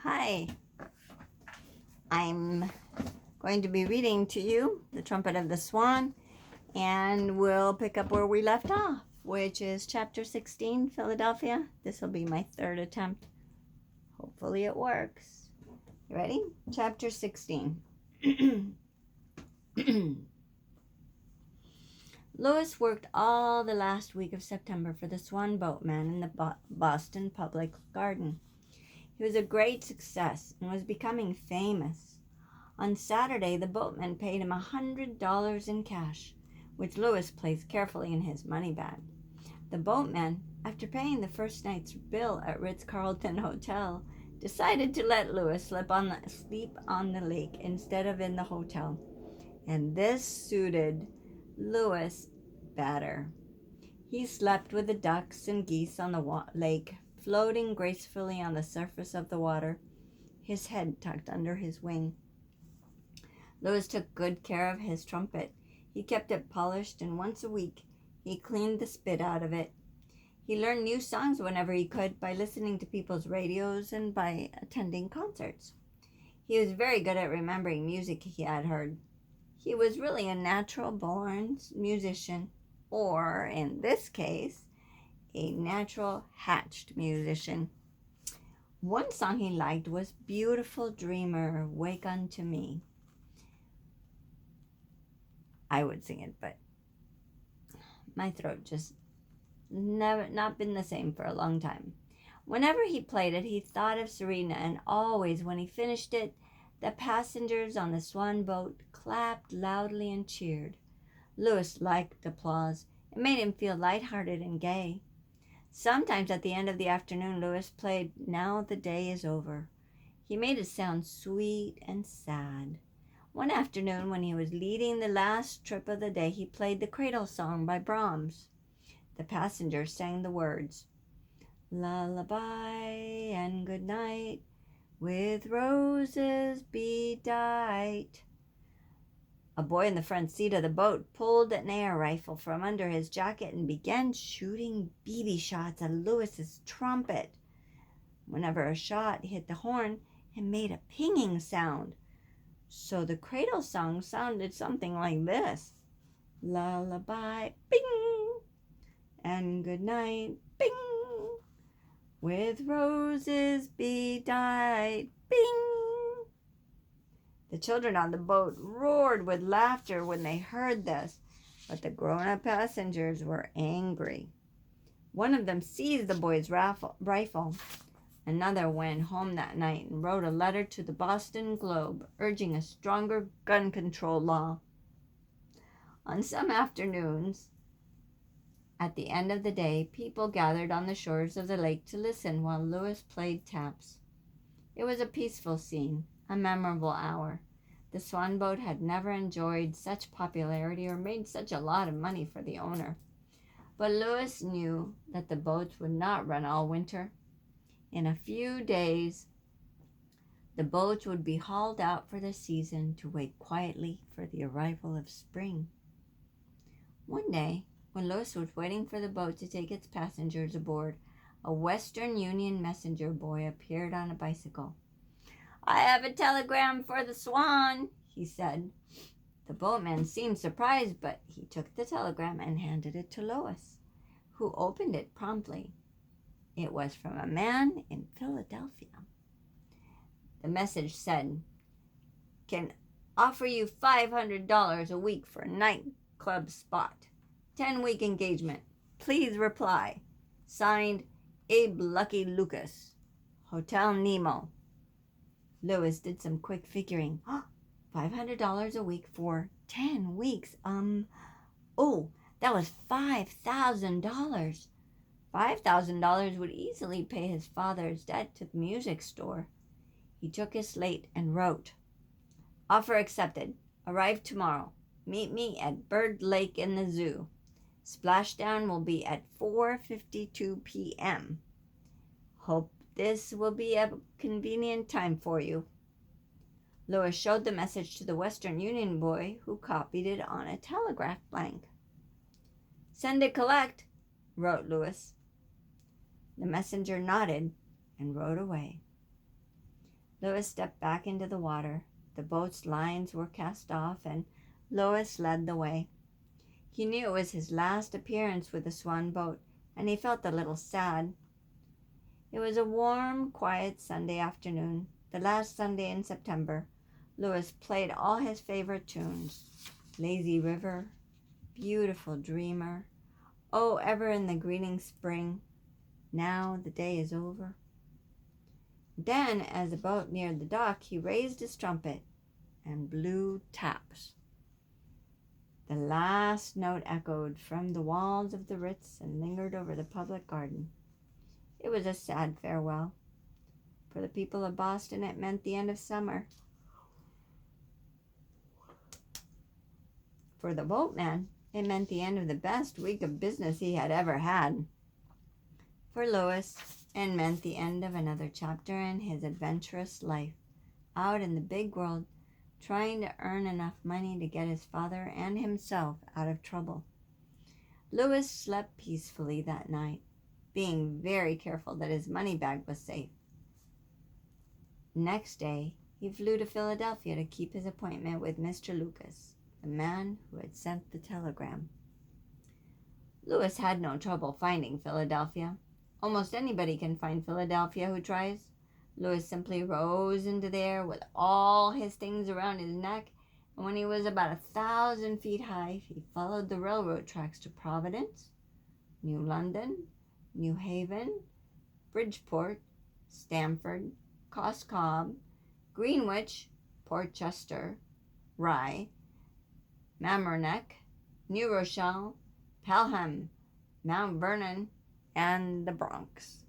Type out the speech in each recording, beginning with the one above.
Hi, I'm going to be reading to you The Trumpet of the Swan, and we'll pick up where we left off, which is chapter 16, Philadelphia. This will be my third attempt. Hopefully it works. You ready? Chapter 16. Lewis worked all the last week of September for the Swan boatman in the Boston Public Garden. He was a great success and was becoming famous. On Saturday, the boatman paid him $100 in cash, which Lewis placed carefully in his money bag. The boatman, after paying the first night's bill at Ritz-Carlton Hotel, decided to let Lewis sleep on the lake instead of in the hotel, and this suited Lewis better. He slept with the ducks and geese on the lake, floating gracefully on the surface of the water, his head tucked under his wing. Lewis took good care of his trumpet. He kept it polished, and once a week he cleaned the spit out of it. He learned new songs whenever he could by listening to people's radios and by attending concerts. He was very good at remembering music he had heard. He was really a natural-born musician, or, in this case, a natural-hatched musician. One song he liked was "Beautiful Dreamer, Wake Unto Me." I would sing it, but my throat just not been the same for a long time. Whenever he played it, he thought of Serena, and always when he finished it, the passengers on the Swan boat clapped loudly and cheered. Lewis liked applause. It made him feel lighthearted and gay. Sometimes at the end of the afternoon, Lewis played "Now the Day is Over." He made it sound sweet and sad. One afternoon, when he was leading the last trip of the day, he played the Cradle Song by Brahms. The passengers sang the words, "Lullaby and good night, with roses bedight." A boy in the front seat of the boat pulled an air rifle from under his jacket and began shooting BB shots at Lewis's trumpet. Whenever a shot hit the horn, it made a pinging sound. So the Cradle Song sounded something like this: lullaby, bing, and good night, bing, with roses bedight, bing. The children on the boat roared with laughter when they heard this, but the grown-up passengers were angry. One of them seized the boy's rifle. Another went home that night and wrote a letter to the Boston Globe urging a stronger gun control law. On some afternoons, at the end of the day, people gathered on the shores of the lake to listen while Lewis played taps. It was a peaceful scene, a memorable hour. The Swan boat had never enjoyed such popularity or made such a lot of money for the owner. But Lewis knew that the boats would not run all winter. In a few days, the boats would be hauled out for the season to wait quietly for the arrival of spring. One day, when Lewis was waiting for the boat to take its passengers aboard, a Western Union messenger boy appeared on a bicycle. "I have a telegram for the Swan," he said. The boatman seemed surprised, but he took the telegram and handed it to Lewis, who opened it promptly. It was from a man in Philadelphia. The message said, "Can offer you $500 a week for a nightclub spot. 10-week engagement. Please reply. Signed, Abe Lucky Lucas. Hotel Nemo." Lewis did some quick figuring. $500 a week for 10 weeks. That was $5,000. $5,000 would easily pay his father's debt to the music store. He took his slate and wrote, "Offer accepted. Arrive tomorrow. Meet me at Bird Lake in the zoo. Splashdown will be at 4:52 p.m. Hope this will be a convenient time for you." Lewis showed the message to the Western Union boy, who copied it on a telegraph blank. "Send it collect," wrote Lewis. The messenger nodded and rode away. Louis stepped back into the water. The boat's lines were cast off, and Louis led the way. He knew it was his last appearance with the Swan boat, and he felt a little sad. It was a warm, quiet Sunday afternoon, the last Sunday in September. Louis played all his favorite tunes. Lazy River, Beautiful Dreamer, Oh, Ever in the Greening Spring, Now the Day is Over. Then, as the boat neared the dock, he raised his trumpet and blew taps. The last note echoed from the walls of the Ritz and lingered over the public garden. It was a sad farewell. For the people of Boston, it meant the end of summer. For the boatman, it meant the end of the best week of business he had ever had. For Louis, it meant the end of another chapter in his adventurous life, out in the big world, trying to earn enough money to get his father and himself out of trouble. Louis slept peacefully that night, being very careful that his money bag was safe. Next day, he flew to Philadelphia to keep his appointment with Mr. Lucas, the man who had sent the telegram. Louis had no trouble finding Philadelphia. Almost anybody can find Philadelphia who tries. Louis simply rose into the air with all his things around his neck, and when he was about 1,000 feet high, he followed the railroad tracks to Providence, New London, New Haven, Bridgeport, Stamford, Coscob, Greenwich, Port Chester, Rye, Mamaroneck, New Rochelle, Pelham, Mount Vernon, and the Bronx.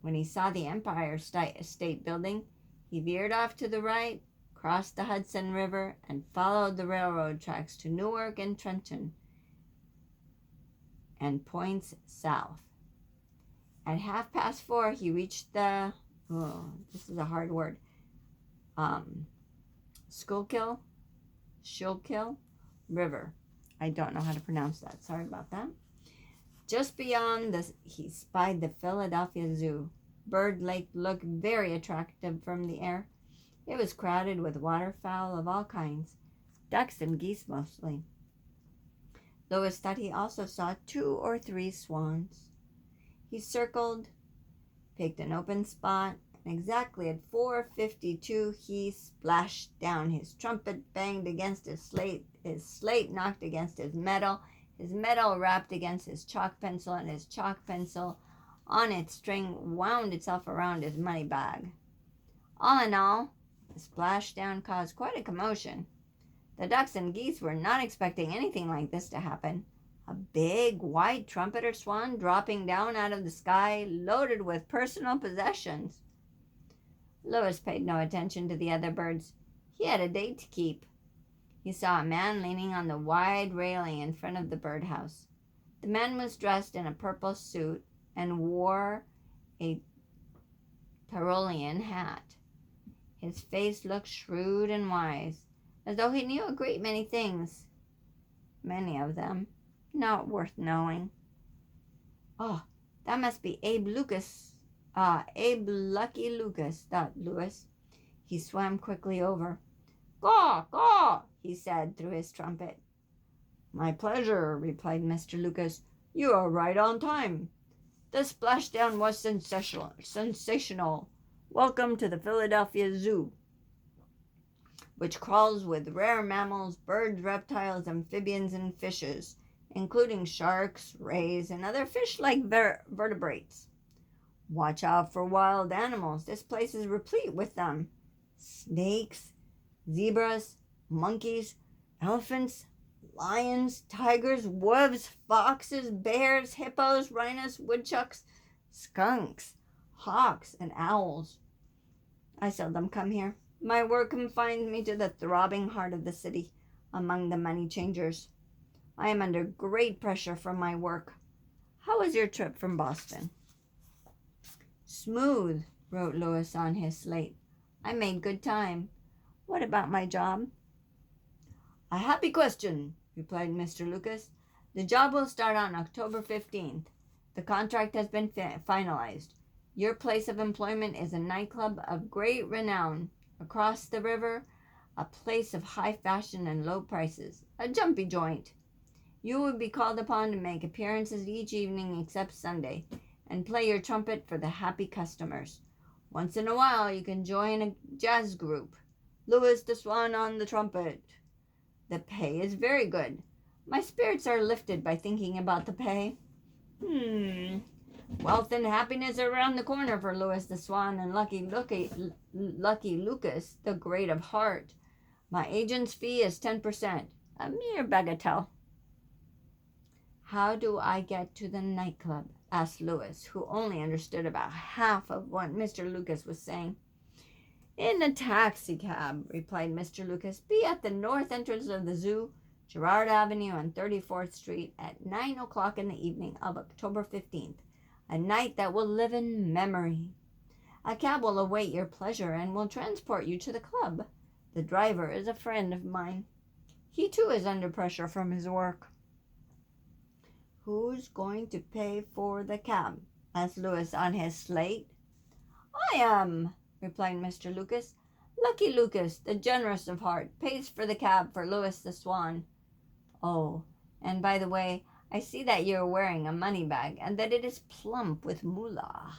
When he saw the Empire State Building, he veered off to the right, crossed the Hudson River, and followed the railroad tracks to Newark and Trenton and points south. At 4:30, he reached the, this is a hard word, Schuylkill River. I don't know how to pronounce that. Sorry about that. Just beyond this, he spied the Philadelphia Zoo. Bird Lake looked very attractive from the air. It was crowded with waterfowl of all kinds, ducks and geese mostly. Louis thought he also saw 2 or 3 swans. He circled, picked an open spot, and exactly at 4:52 he splashed down. His trumpet banged against his slate knocked against his metal rapped against his chalk pencil, and his chalk pencil on its string wound itself around his money bag. All in all, the splashdown caused quite a commotion. The ducks and geese were not expecting anything like this to happen. A big white trumpeter swan dropping down out of the sky, loaded with personal possessions. Louis paid no attention to the other birds. He had a date to keep. He saw a man leaning on the wide railing in front of the birdhouse. The man was dressed in a purple suit and wore a Tyrolean hat. His face looked shrewd and wise, as though he knew a great many things. Many of them not worth knowing. Oh, that must be Abe Lucky Lucas, thought Louis. He swam quickly over. "Caw, caw," he said through his trumpet. "My pleasure," replied Mr. Lucas. "You are right on time. The splashdown was sensational. Welcome to the Philadelphia Zoo, which crawls with rare mammals, birds, reptiles, amphibians, and fishes, including sharks, rays, and other fish-like vertebrates. Watch out for wild animals. This place is replete with them. Snakes, zebras, monkeys, elephants, lions, tigers, wolves, foxes, bears, hippos, rhinos, woodchucks, skunks, hawks, and owls. I seldom come here. My work confines me to the throbbing heart of the city, among the money changers. I am under great pressure from my work. How was your trip from Boston?" "Smooth," wrote Louis on his slate. "I made good time. What about my job?" "A happy question," replied Mr. Lucas. "The job will start on October 15th. The contract has been finalized. Your place of employment is a nightclub of great renown across the river, a place of high fashion and low prices, a jumpy joint. You will be called upon to make appearances each evening except Sunday, and play your trumpet for the happy customers. Once in a while you can join a jazz group. Louis the Swan on the trumpet. The pay is very good. My spirits are lifted by thinking about the pay. Wealth and happiness are around the corner for Louis the Swan and Lucky Lucas, the great of heart. My agent's fee is 10%, a mere bagatelle. How do I get to the nightclub? Asked Louis, who only understood about half of what Mr. Lucas was saying. In a taxicab, replied Mr. Lucas. Be at the north entrance of the zoo, Girard Avenue and 34th Street at 9 o'clock in the evening of October 15th, a night that will live in memory. A cab will await your pleasure and will transport you to the club. The driver is a friend of mine. He too is under pressure from his work. Who's going to pay for the cab? Asked Louis on his slate. I am, replied Mr. Lucas. Lucky Lucas, the generous of heart, pays for the cab for Louis the Swan. Oh, and by the way, I see that you are wearing a money bag and that it is plump with moolah.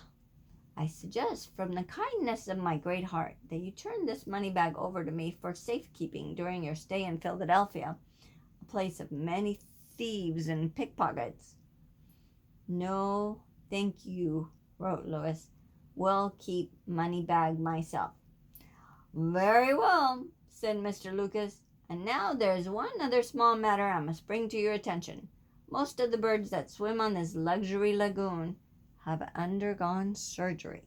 I suggest, from the kindness of my great heart, that you turn this money bag over to me for safekeeping during your stay in Philadelphia, a place of many thieves and pickpockets. No, thank you, wrote Louis. Will keep money bag myself. Very well, said Mr. Lucas. And now there's one other small matter I must bring to your attention. Most of the birds that swim on this luxury lagoon have undergone surgery.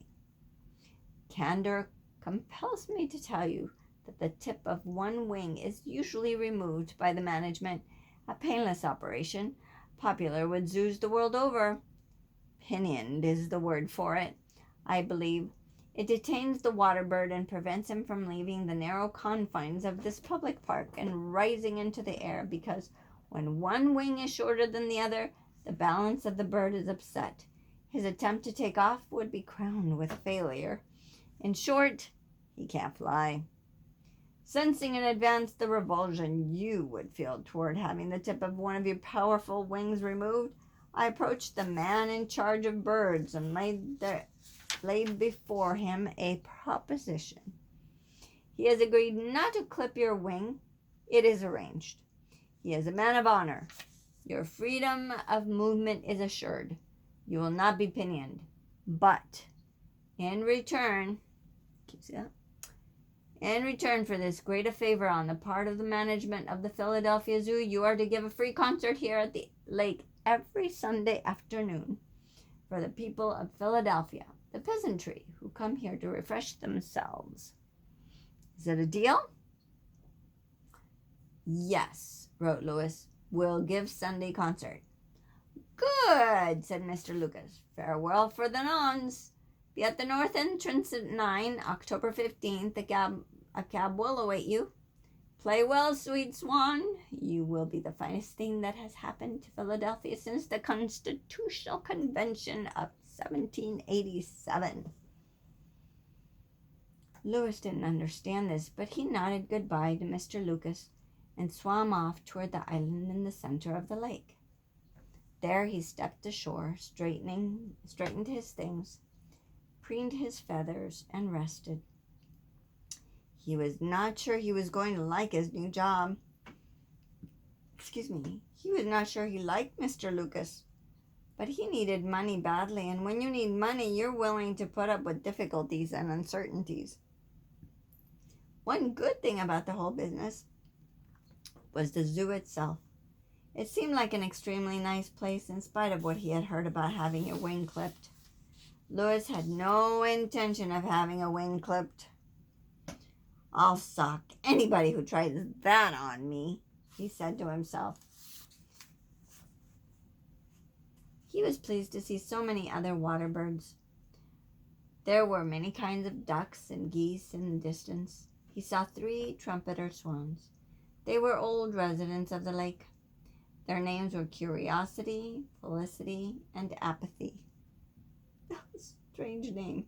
Candor compels me to tell you that the tip of one wing is usually removed by the management, a painless operation, popular with zoos the world over. Pinioned is the word for it, I believe. It detains the water bird and prevents him from leaving the narrow confines of this public park and rising into the air, because when one wing is shorter than the other, the balance of the bird is upset. His attempt to take off would be crowned with failure. In short, he can't fly. Sensing in advance the revulsion you would feel toward having the tip of one of your powerful wings removed, I approached the man in charge of birds and laid before him a proposition. He has agreed not to clip your wing. It is arranged. He is a man of honor. Your freedom of movement is assured. You will not be pinioned. But in return, for this great favor on the part of the management of the Philadelphia Zoo, you are to give a free concert here at the lake every Sunday afternoon for the people of Philadelphia, the peasantry who come here to refresh themselves. Is it a deal? Yes, wrote Louis. We'll give Sunday concert. Good, said Mr. Lucas. Farewell for the nonce. Be at the north entrance at 9, October 15th. A cab will await you. Play well, sweet Swan. You will be the finest thing that has happened to Philadelphia since the Constitutional Convention of 1787. Louis didn't understand this, but he nodded goodbye to Mr. Lucas and swam off toward the island in the center of the lake. There he stepped ashore, straightened his things, preened his feathers, and rested. He was not sure he was going to like his new job. He was not sure he liked Mr. Lucas. But he needed money badly, and when you need money, you're willing to put up with difficulties and uncertainties. One good thing about the whole business was the zoo itself. It seemed like an extremely nice place in spite of what he had heard about having your wing clipped. Louis had no intention of having a wing clipped. I'll sock anybody who tries that on me, he said to himself. He was pleased to see so many other water birds. There were many kinds of ducks and geese in the distance. He saw 3 trumpeter swans. They were old residents of the lake. Their names were Curiosity, Felicity, and Apathy. Those strange name.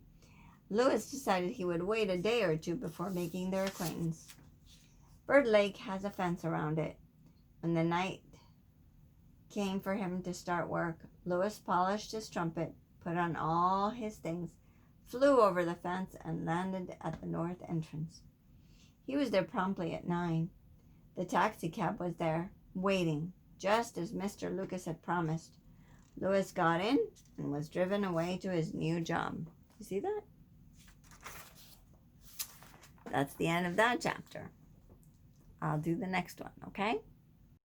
Louis decided he would wait a day or two before making their acquaintance. Bird Lake has a fence around it. When the night came for him to start work, Louis polished his trumpet, put on all his things, flew over the fence, and landed at the north entrance. He was there promptly at 9. The taxicab was there, waiting, just as Mr. Lucas had promised. Louis got in and was driven away to his new job. You see that? That's the end of that chapter. I'll do the next one, okay?